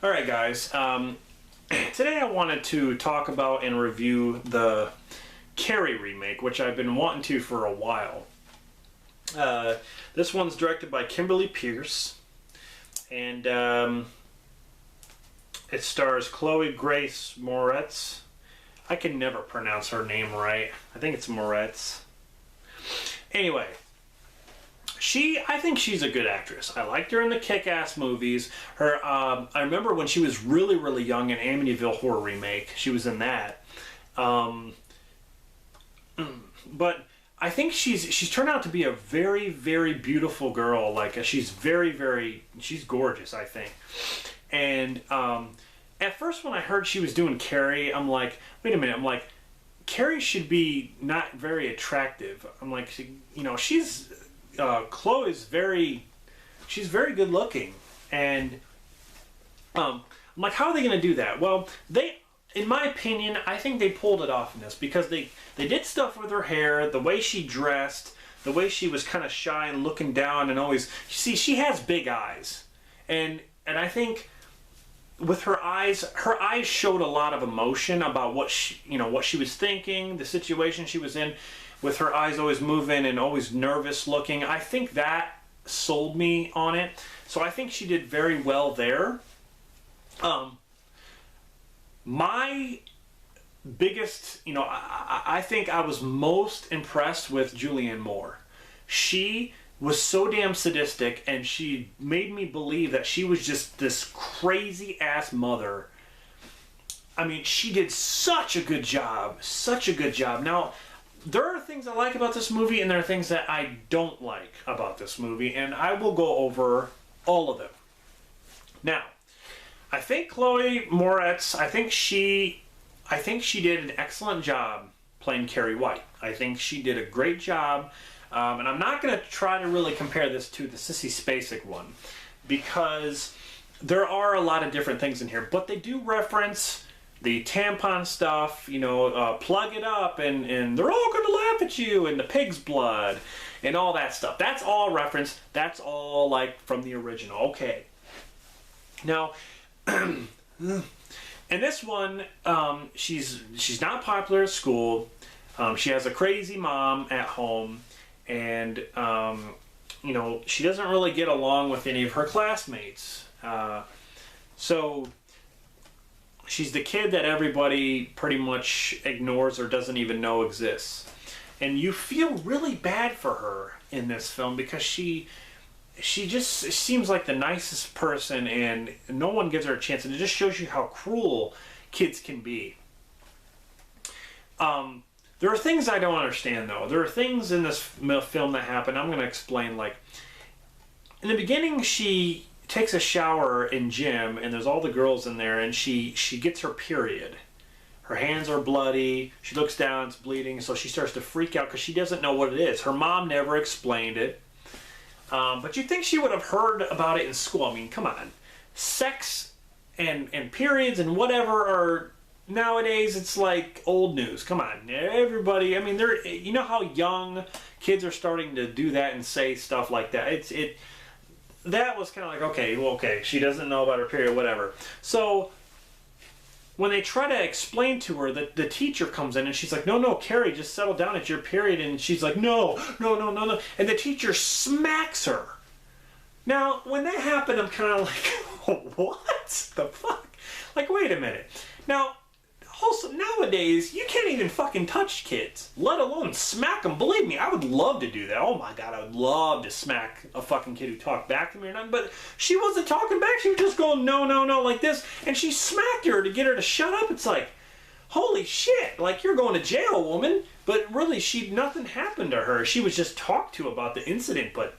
Alright guys, today I wanted to talk about and review the Carrie remake, which I've been wanting to for a while. This one's directed by Kimberly Pierce, and it stars Chloe Grace Moretz. I can never pronounce her name right. I think it's Moretz. Anyway, I think she's a good actress. I liked her in the Kick-Ass movies. I remember when she was really, really young in Amityville Horror Remake. She was in that. But I think she's turned out to be a very, very beautiful girl. Like, she's she's gorgeous, I think. And at first when I heard she was doing Carrie, I'm like, wait a minute. I'm like, Carrie should be not very attractive. I'm like, she's... Chloe's she's very good looking, and I'm like, how are they going to do that? Well, in my opinion, I think they pulled it off in this because they did stuff with her hair, the way she dressed, the way she was kind of shy and looking down and always, see, she has big eyes, and I think with her eyes showed a lot of emotion about what she was thinking, the situation she was in. With her eyes always moving and always nervous looking. I think that sold me on it. So I think she did very well there. My biggest, I think I was most impressed with Julianne Moore. She was so damn sadistic, and she made me believe that she was just this crazy ass mother. I mean, she did such a good job. Such a good job. Now, there are things I like about this movie, and there are things that I don't like about this movie, and I will go over all of them. Now, I think Chloe Moretz, I think she did an excellent job playing Carrie White. I think she did a great job, and I'm not going to try to really compare this to the Sissy Spacek one, because there are a lot of different things in here, but they do reference the tampon stuff, plug it up, and they're all going to laugh at you, and the pig's blood, and all that stuff. That's all referenced. That's all, like, from the original. Okay. Now, in this one, she's not popular at school. She has a crazy mom at home, and, she doesn't really get along with any of her classmates. So she's the kid that everybody pretty much ignores or doesn't even know exists. And you feel really bad for her in this film because she just seems like the nicest person, and no one gives her a chance. And it just shows you how cruel kids can be. There are things I don't understand, though. There are things in this film that happen. I'm going to explain. Like, in the beginning, she takes a shower in gym, and there's all the girls in there, and she gets her period. Her hands are bloody. She looks down, it's bleeding, so she starts to freak out because she doesn't know what it is. Her mom never explained it. But you'd think she would have heard about it in school. I mean, come on. Sex and periods and whatever are, nowadays, it's like old news. Come on. Everybody, I mean, you know how young kids are starting to do that and say stuff like that. That was kind of like, okay, she doesn't know about her period, whatever. So when they try to explain to her, that the teacher comes in and she's like, no, Carrie, just settle down, it's your period. And she's like, no. And the teacher smacks her. Now, when that happened, I'm kind of like, what the fuck? Like, wait a minute. Now, also, nowadays, you can't even fucking touch kids, let alone smack them. Believe me, I would love to do that. Oh my God, I would love to smack a fucking kid who talked back to me or nothing. But she wasn't talking back. She was just going, no, like this. And she smacked her to get her to shut up. It's like, holy shit, like, you're going to jail, woman. But really, nothing happened to her. She was just talked to about the incident, but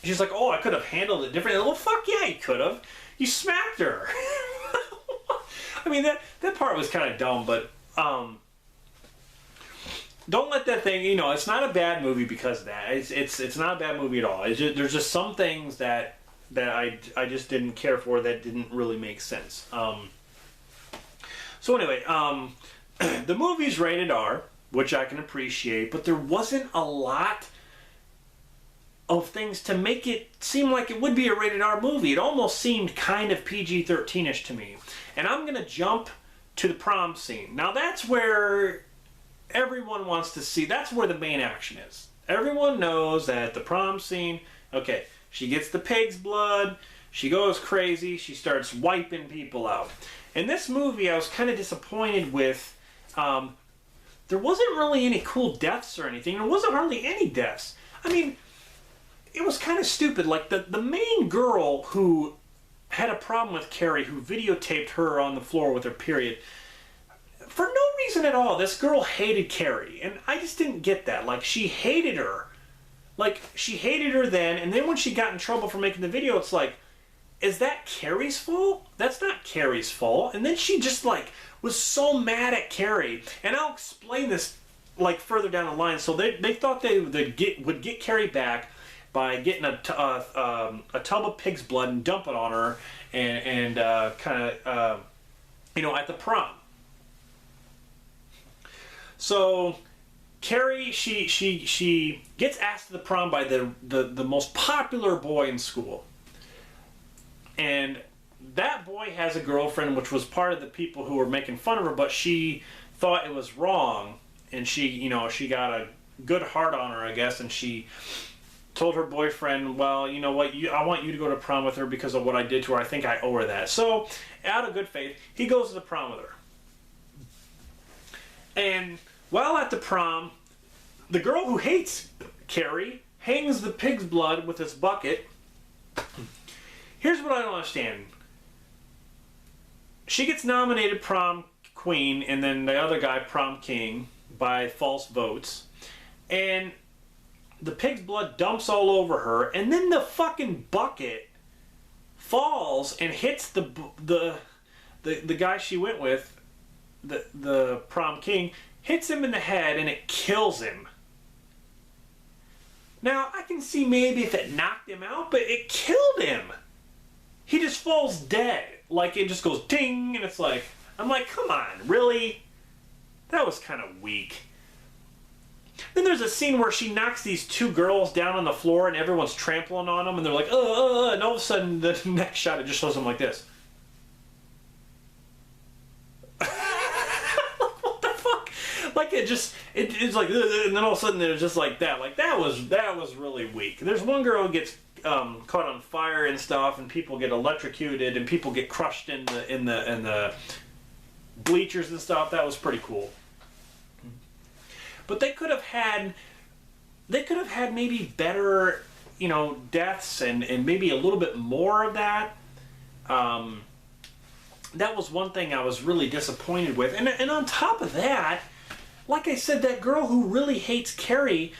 she's like, oh, I could have handled it differently. Well, fuck yeah, you could have. You smacked her. I mean, that part was kind of dumb, but don't let that thing, it's not a bad movie because of that. It's not a bad movie at all. There's just some things that I just didn't care for that didn't really make sense. So anyway, the movie's rated R, which I can appreciate, but there wasn't a lot of things to make it seem like it would be a rated R movie. It almost seemed kind of PG-13ish to me. And I'm going to jump to the prom scene. Now that's where everyone wants to see, that's where the main action is. Everyone knows that the prom scene, okay, she gets the pig's blood, she goes crazy, she starts wiping people out. In this movie, I was kind of disappointed with, there wasn't really any cool deaths or anything. There wasn't hardly any deaths. I mean, it was kind of stupid. Like, the main girl who had a problem with Carrie, who videotaped her on the floor with her period, for no reason at all, this girl hated Carrie. And I just didn't get that. Like, she hated her. Like, she hated her then, and then when she got in trouble for making the video, it's like, is that Carrie's fault? That's not Carrie's fault. And then she just, like, was so mad at Carrie. And I'll explain this, like, further down the line. So they thought they would get Carrie back by getting a tub of pig's blood and dump it on her and kind of, you know, at the prom. So Carrie, she gets asked to the prom by the most popular boy in school. And that boy has a girlfriend, which was part of the people who were making fun of her, but she thought it was wrong. And she, you know, she got a good heart on her, I guess, and she told her boyfriend, well, you know what, I want you to go to prom with her because of what I did to her. I think I owe her that. So, out of good faith, he goes to the prom with her. And while at the prom, the girl who hates Carrie hangs the pig's blood with this bucket. Here's what I don't understand. She gets nominated prom queen and then the other guy prom king by false votes. And the pig's blood dumps all over her, and then the fucking bucket falls and hits the guy she went with, the prom king, hits him in the head, and it kills him. Now, I can see maybe if it knocked him out, but it killed him. He just falls dead. Like, it just goes ding, and it's like, I'm like, come on, really? That was kind of weak. Then there's a scene where she knocks these two girls down on the floor and everyone's trampling on them and they're like, and all of a sudden the next shot it just shows them like this. What the fuck? Like it's like, and then all of a sudden it's just like that. Like that was really weak. There's one girl who gets caught on fire and stuff, and people get electrocuted and people get crushed in the bleachers and stuff. That was pretty cool. But they could have had maybe better, you know, deaths and maybe a little bit more of that. That was one thing I was really disappointed with. And on top of that, like I said, that girl who really hates Carrie,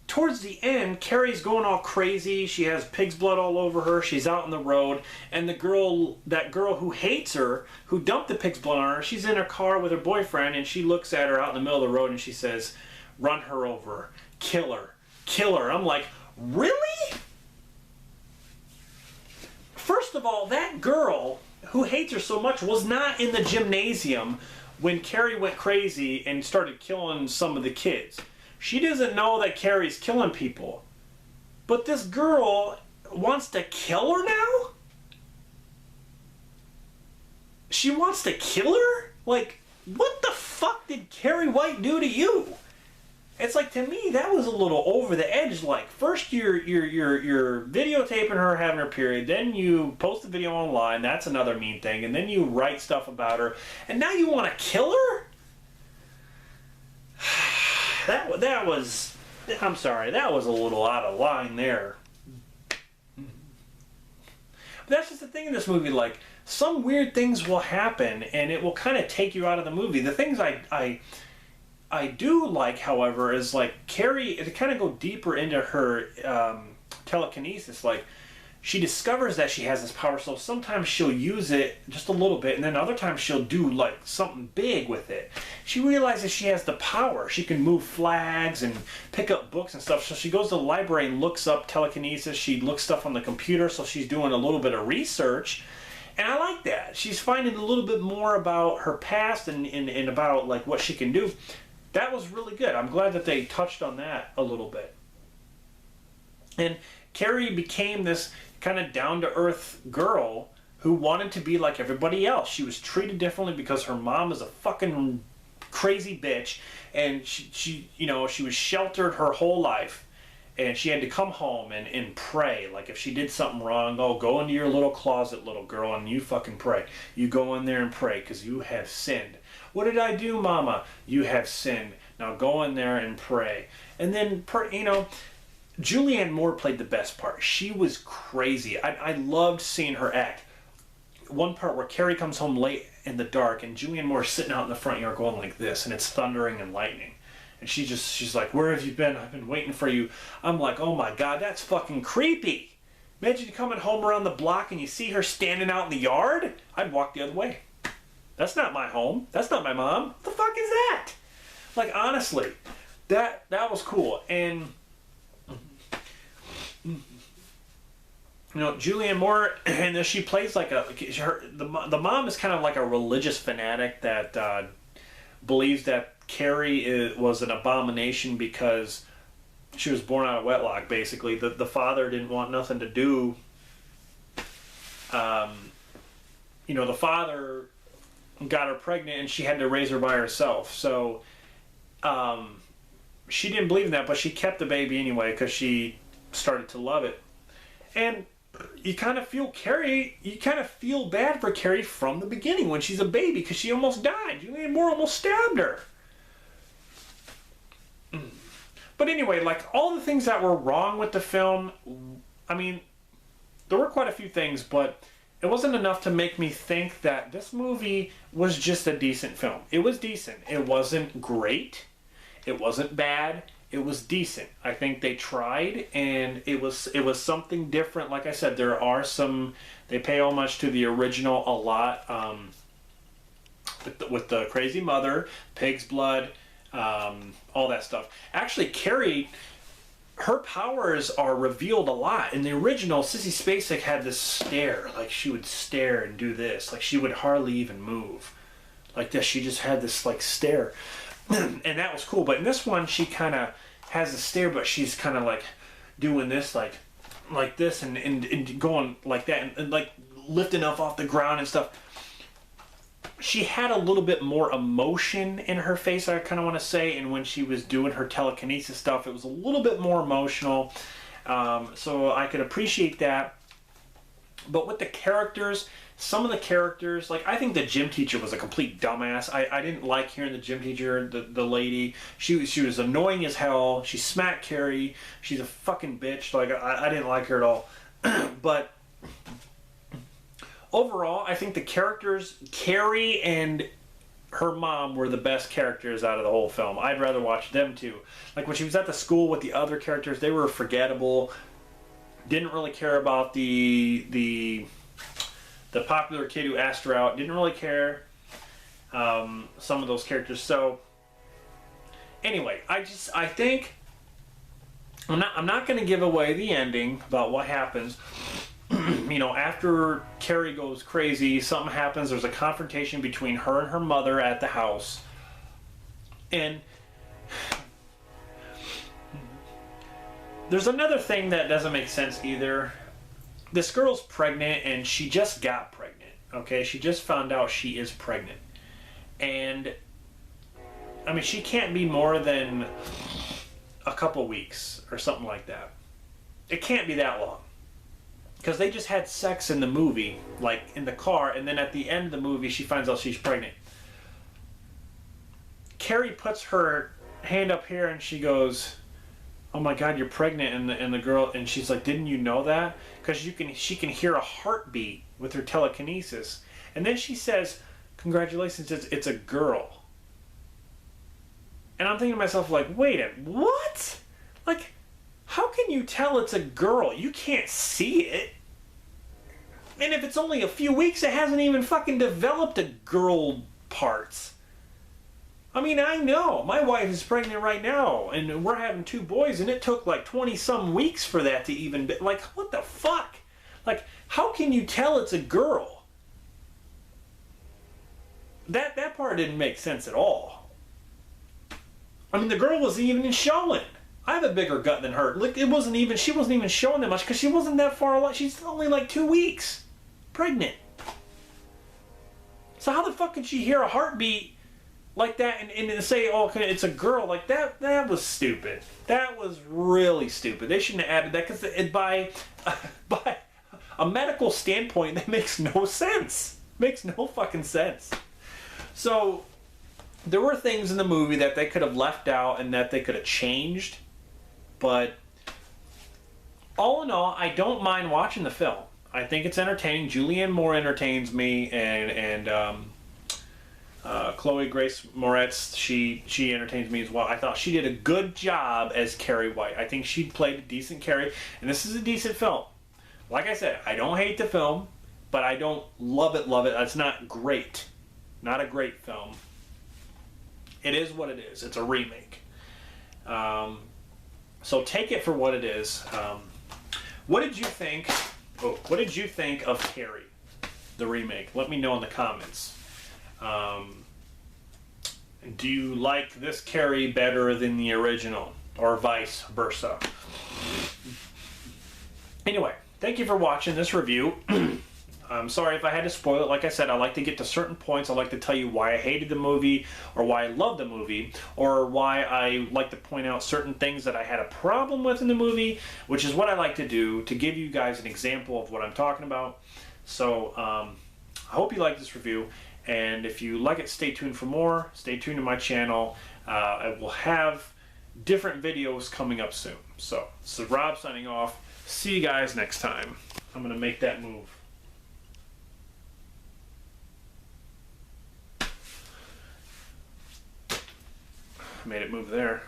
towards the end, Carrie's going all crazy. She has pig's blood all over her. She's out on the road. And that girl who hates her, who dumped the pig's blood on her, she's in her car with her boyfriend, and she looks at her out in the middle of the road and she says, run her over. Kill her. Kill her. I'm like, really? First of all, that girl who hates her so much was not in the gymnasium when Carrie went crazy and started killing some of the kids. She doesn't know that Carrie's killing people. But this girl wants to kill her now? She wants to kill her? Like, what the fuck did Carrie White do to you? It's like, to me, that was a little over the edge. Like, first you're videotaping her having her period, then you post the video online, that's another mean thing, and then you write stuff about her, and now you want to kill her? That was, I'm sorry, that was a little out of line there. But that's just the thing in this movie, like, some weird things will happen, and it will kind of take you out of the movie. The things I do like, however, is like Carrie, to kind of go deeper into her telekinesis, like she discovers that she has this power, so sometimes she'll use it just a little bit, and then other times she'll do like something big with it. She realizes she has the power. She can move flags and pick up books and stuff, so she goes to the library and looks up telekinesis. She looks stuff on the computer, so she's doing a little bit of research. And I like that. She's finding a little bit more about her past and about like what she can do. That was really good. I'm glad that they touched on that a little bit. And Carrie became this kind of down-to-earth girl who wanted to be like everybody else. She was treated differently because her mom is a fucking crazy bitch, and she she was sheltered her whole life, and she had to come home and pray. Like, if she did something wrong, oh, go into your little closet, little girl, and you fucking pray. You go in there and pray because you have sinned. What did I do, Mama? You have sinned. Now go in there and pray. And then, Julianne Moore played the best part. She was crazy. I loved seeing her act. One part where Carrie comes home late in the dark and Julianne Moore's sitting out in the front yard going like this, and it's thundering and lightning. And she's like, where have you been? I've been waiting for you. I'm like, oh my God, that's fucking creepy. Imagine you coming home around the block and you see her standing out in the yard. I'd walk the other way. That's not my home. That's not my mom. What the fuck is that? Like, honestly, that was cool. And Julianne Moore, and she plays like the mom is kind of like a religious fanatic that believes that Carrie was an abomination because she was born out of wedlock, basically. The father didn't want nothing to do. The father got her pregnant and she had to raise her by herself. So she didn't believe in that, but she kept the baby anyway because she started to love it. And you kind of feel bad for Carrie from the beginning when she's a baby because she almost died. Julianne Moore almost stabbed her. But anyway, like, all the things that were wrong with the film, I mean, there were quite a few things, but it wasn't enough to make me think that this movie was just a decent film. It was decent. It wasn't great. It wasn't bad. It was decent. I think they tried, and it was something different. Like I said, they pay homage to the original a lot, with the crazy mother, pig's blood, all that stuff. Actually, Carrie, her powers are revealed a lot. In the original, Sissy Spacek had this stare. Like, she would stare and do this. Like, she would hardly even move. Like this, she just had this, like, stare. And that was cool. But in this one, she kind of has a stare, but she's kind of, like, doing this, like this, and going like that, and like, lifting up off the ground and stuff. She had a little bit more emotion in her face, I kind of want to say, and when she was doing her telekinesis stuff, it was a little bit more emotional, so I could appreciate that. But with the characters, some of the characters, like, I think the gym teacher was a complete dumbass. I didn't like hearing the gym teacher, the lady. She was annoying as hell. She smacked Carrie. She's a fucking bitch. Like, I didn't like her at all. But overall, I think the characters, Carrie and her mom, were the best characters out of the whole film. I'd rather watch them too. Like, when she was at the school with the other characters, they were forgettable. Didn't really care about the popular kid who asked her out. Didn't really care. Some of those characters. So anyway, I think I'm not going to give away the ending about what happens. After Carrie goes crazy, something happens. There's a confrontation between her and her mother at the house. And there's another thing that doesn't make sense either. This girl's pregnant, and she just got pregnant. Okay, she just found out she is pregnant. And I mean, she can't be more than a couple weeks or something like that. It can't be that long. Because they just had sex in the movie, like in the car, and then at the end of the movie, she finds out she's pregnant. Carrie puts her hand up here and she goes, "Oh my God, you're pregnant," and the girl, and she's like, "Didn't you know that?" Because she can hear a heartbeat with her telekinesis. And then she says, "Congratulations, it's a girl." And I'm thinking to myself, like, wait a minute, what? Like, how can you tell it's a girl? You can't see it. And if it's only a few weeks, it hasn't even fucking developed a girl parts. I mean, I know. My wife is pregnant right now, and we're having 2 boys, and it took like 20-some weeks for that to even be... Like, what the fuck? Like, how can you tell it's a girl? That part didn't make sense at all. I mean, the girl wasn't even showing. I have a bigger gut than her. Look, she wasn't even showing that much because she wasn't that far along. She's only like 2 weeks pregnant. So how the fuck could she hear a heartbeat like that and say, oh, okay, it's a girl? Like that was stupid. That was really stupid. They shouldn't have added that because by a medical standpoint, that makes no sense. Makes no fucking sense. So there were things in the movie that they could have left out and that they could have changed. But all in all, I don't mind watching the film. I think it's entertaining. Julianne Moore entertains me, and Chloe Grace Moretz, she entertains me as well. I thought she did a good job as Carrie White. I think she played a decent Carrie, and this is a decent film. Like I said, I don't hate the film, but I don't love it. It's not great. Not a great film. It is what it is. It's a remake. So take it for what it is. What did you think? What did you think of Carrie, the remake? Let me know in the comments. Do you like this Carrie better than the original, or vice versa? Anyway, thank you for watching this review. I'm sorry if I had to spoil it. Like I said, I like to get to certain points. I like to tell you why I hated the movie, or why I loved the movie, or why I like to point out certain things that I had a problem with in the movie, which is what I like to do to give you guys an example of what I'm talking about. So I hope you like this review, and if you like it, stay tuned for more. Stay tuned to my channel. I will have different videos coming up soon. So this is Rob signing off. See you guys next time. I'm going to make that move. Made it move there.